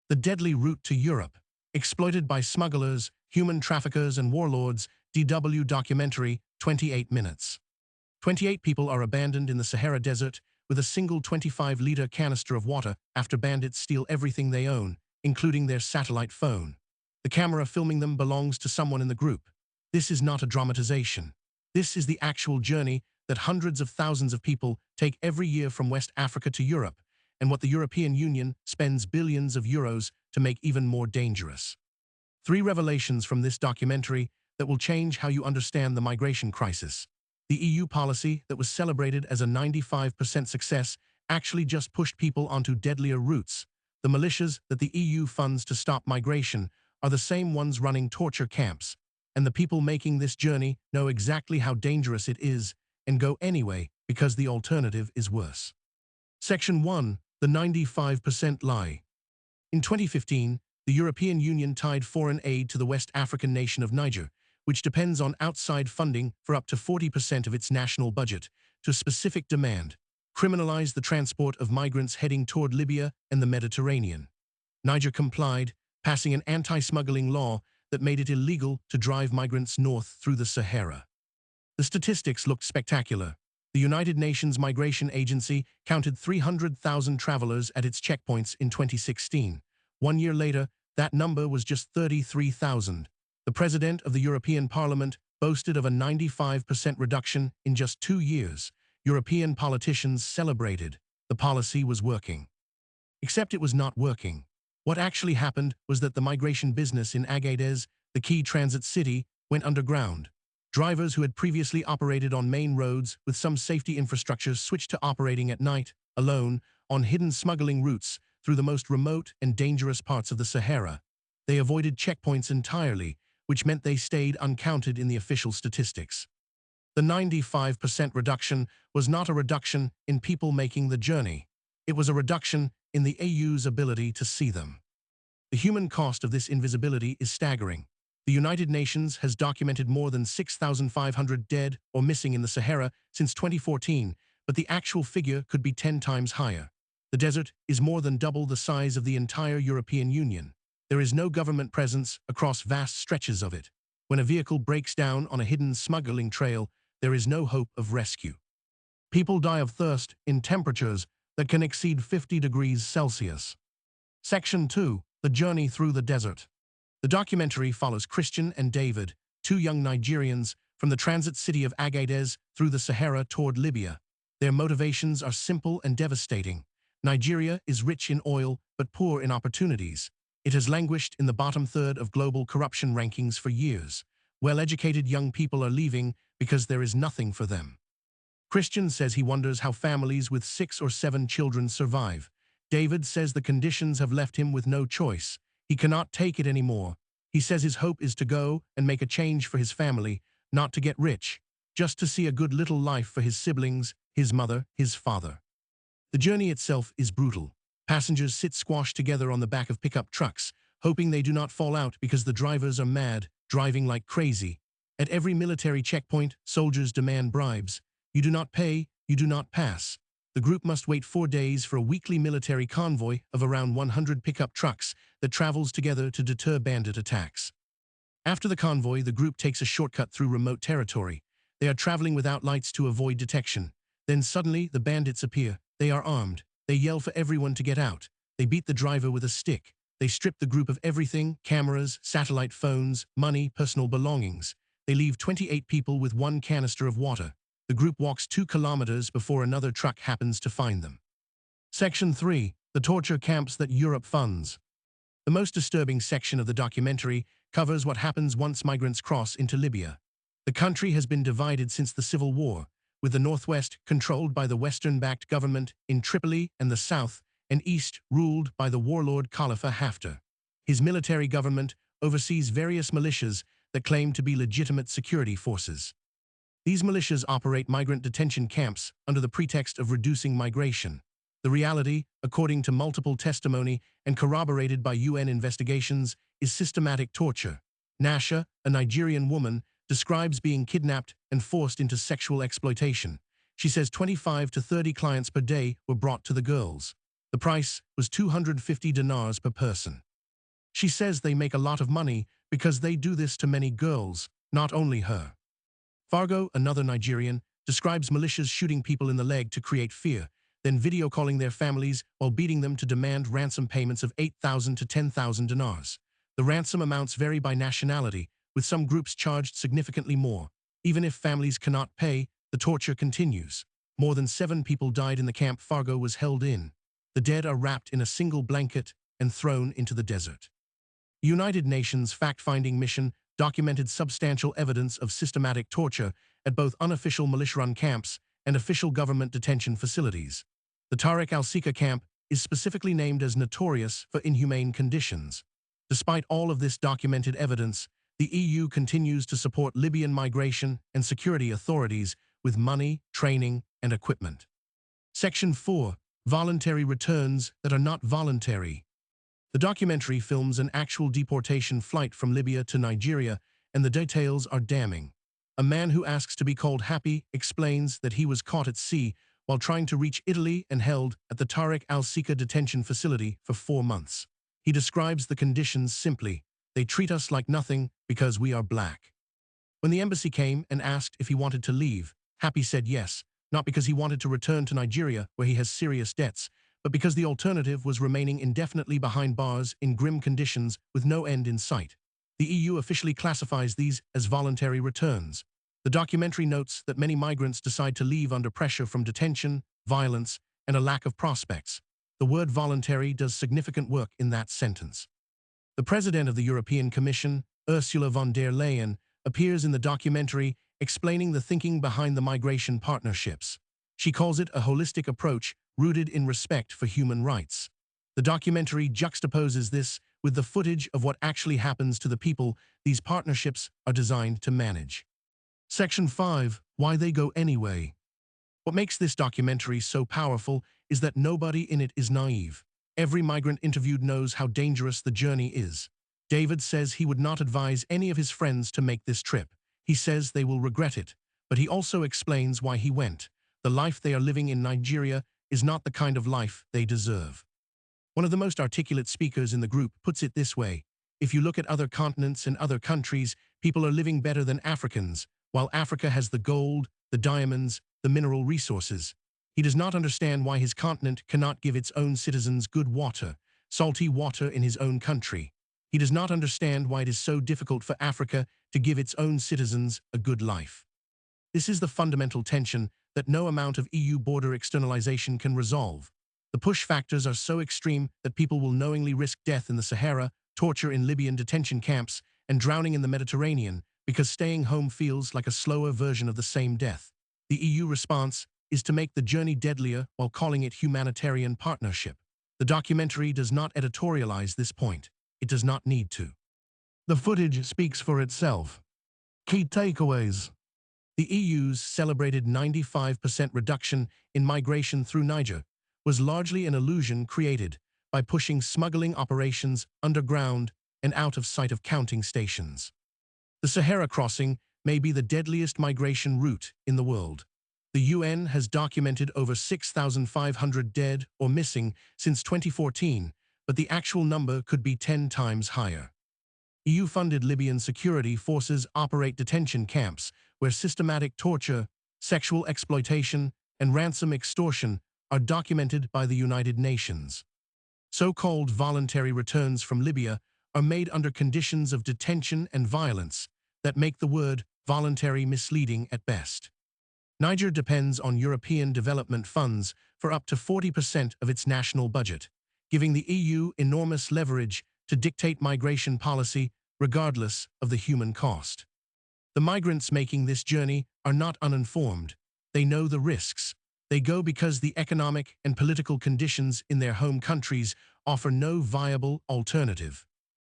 The deadly route to Europe, exploited by smugglers, human traffickers, and warlords. DW documentary, 28 minutes. 28 people are abandoned in the Sahara Desert with a single 25-liter canister of water after bandits steal everything they own, including their satellite phone. The camera filming them belongs to someone in the group. This is not a dramatization. This is the actual journey that hundreds of thousands of people take every year from West Africa to Europe, and what the European Union spends billions of euros to make even more dangerous. 3 revelations from this documentary that will change how you understand the migration crisis. The EU policy that was celebrated as a 95% success actually just pushed people onto deadlier routes. The militias that the EU funds to stop migration are the same ones running torture camps, and the people making this journey know exactly how dangerous it is and go anyway because the alternative is worse. Section 1. The 95% lie. In 2015, the European Union tied foreign aid to the West African nation of Niger, which depends on outside funding for up to 40% of its national budget, to a specific demand: criminalize the transport of migrants heading toward Libya and the Mediterranean. Niger complied, passing an anti-smuggling law that made it illegal to drive migrants north through the Sahara. The statistics looked spectacular. The United Nations Migration Agency counted 300,000 travelers at its checkpoints in 2016. 1 year later, that number was just 33,000. The President of the European Parliament boasted of a 95% reduction in just 2 years. European politicians celebrated. The policy was working. Except it was not working. What actually happened was that the migration business in Agadez, the key transit city, went underground. Drivers who had previously operated on main roads with some safety infrastructure switched to operating at night, alone, on hidden smuggling routes through the most remote and dangerous parts of the Sahara. They avoided checkpoints entirely, which meant they stayed uncounted in the official statistics. The 95% reduction was not a reduction in people making the journey. It was a reduction in the EU's ability to see them. The human cost of this invisibility is staggering. The United Nations has documented more than 6,500 dead or missing in the Sahara since 2014, but the actual figure could be 10 times higher. The desert is more than double the size of the entire European Union. There is no government presence across vast stretches of it. When a vehicle breaks down on a hidden smuggling trail, there is no hope of rescue. People die of thirst in temperatures that can exceed 50 degrees Celsius. Section 2. The journey through the desert. The documentary follows Christian and David, 2 young Nigerians, from the transit city of Agadez through the Sahara toward Libya. Their motivations are simple and devastating. Nigeria is rich in oil but poor in opportunities. It has languished in the bottom third of global corruption rankings for years. Well-educated young people are leaving because there is nothing for them. Christian says he wonders how families with 6 or 7 children survive. David says the conditions have left him with no choice. He cannot take it anymore. He says his hope is to go and make a change for his family, not to get rich, just to see a good little life for his siblings, his mother, his father. The journey itself is brutal. Passengers sit squashed together on the back of pickup trucks, hoping they do not fall out because the drivers are mad, driving like crazy. At every military checkpoint, soldiers demand bribes. You do not pay, you do not pass. The group must wait 4 days for a weekly military convoy of around 100 pickup trucks that travels together to deter bandit attacks. After the convoy, the group takes a shortcut through remote territory. They are traveling without lights to avoid detection. Then suddenly, the bandits appear. They are armed. They yell for everyone to get out. They beat the driver with a stick. They strip the group of everything: cameras, satellite phones, money, personal belongings. They leave 28 people with 1 canister of water. The group walks 2 kilometers before another truck happens to find them. Section 3. The torture camps that Europe funds. The most disturbing section of the documentary covers what happens once migrants cross into Libya. The country has been divided since the Civil War, with the northwest controlled by the Western-backed government in Tripoli and the south and east ruled by the warlord Khalifa Haftar. His military government oversees various militias that claim to be legitimate security forces. These militias operate migrant detention camps under the pretext of reducing migration. The reality, according to multiple testimony and corroborated by UN investigations, is systematic torture. Nasha, a Nigerian woman, describes being kidnapped and forced into sexual exploitation. She says 25 to 30 clients per day were brought to the girls. The price was 250 dinars per person. She says they make a lot of money because they do this to many girls, not only her. Fargo, another Nigerian, describes militias shooting people in the leg to create fear, then video calling their families while beating them to demand ransom payments of 8,000 to 10,000 dinars. The ransom amounts vary by nationality, with some groups charged significantly more. Even if families cannot pay, the torture continues. More than 7 people died in the camp Fargo was held in. The dead are wrapped in a single blanket and thrown into the desert. The United Nations fact-finding mission documented substantial evidence of systematic torture at both unofficial militia-run camps and official government detention facilities. The Tariq al-Sika camp is specifically named as notorious for inhumane conditions. Despite all of this documented evidence, the EU continues to support Libyan migration and security authorities with money, training, and equipment. Section 4. Voluntary returns that are not voluntary. The documentary films an actual deportation flight from Libya to Nigeria, and the details are damning. A man who asks to be called Happy explains that he was caught at sea while trying to reach Italy and held at the Tariq al-Sika detention facility for 4 months. He describes the conditions simply. They treat us like nothing because we are black. When the embassy came and asked if he wanted to leave, Happy said yes, not because he wanted to return to Nigeria where he has serious debts, but because the alternative was remaining indefinitely behind bars in grim conditions with no end in sight. The EU officially classifies these as voluntary returns. The documentary notes that many migrants decide to leave under pressure from detention, violence, and a lack of prospects. The word voluntary does significant work in that sentence. The president of the European Commission, Ursula von der Leyen, appears in the documentary explaining the thinking behind the migration partnerships. She calls it a holistic approach rooted in respect for human rights. The documentary juxtaposes this with the footage of what actually happens to the people these partnerships are designed to manage. Section 5. Why they go anyway. What makes this documentary so powerful is that nobody in it is naive. Every migrant interviewed knows how dangerous the journey is. David says he would not advise any of his friends to make this trip. He says they will regret it, but he also explains why he went. The life they are living in Nigeria is not the kind of life they deserve. One of the most articulate speakers in the group puts it this way: if you look at other continents and other countries, people are living better than Africans, while Africa has the gold, the diamonds, the mineral resources. He does not understand why his continent cannot give its own citizens good water, salty water in his own country. He does not understand why it is so difficult for Africa to give its own citizens a good life. This is the fundamental tension that no amount of EU border externalization can resolve. The push factors are so extreme that people will knowingly risk death in the Sahara, torture in Libyan detention camps, and drowning in the Mediterranean because staying home feels like a slower version of the same death. The EU response is to make the journey deadlier while calling it humanitarian partnership. The documentary does not editorialize this point. It does not need to. The footage speaks for itself. Key takeaways. The EU's celebrated 95% reduction in migration through Niger was largely an illusion created by pushing smuggling operations underground and out of sight of counting stations. The Sahara crossing may be the deadliest migration route in the world. The UN has documented over 6,500 dead or missing since 2014, but the actual number could be 10 times higher. EU-funded Libyan security forces operate detention camps where systematic torture, sexual exploitation, and ransom extortion are documented by the United Nations. So-called voluntary returns from Libya are made under conditions of detention and violence that make the word voluntary misleading at best. Niger depends on European development funds for up to 40% of its national budget, giving the EU enormous leverage to dictate migration policy regardless of the human cost. The migrants making this journey are not uninformed. They know the risks. They go because the economic and political conditions in their home countries offer no viable alternative.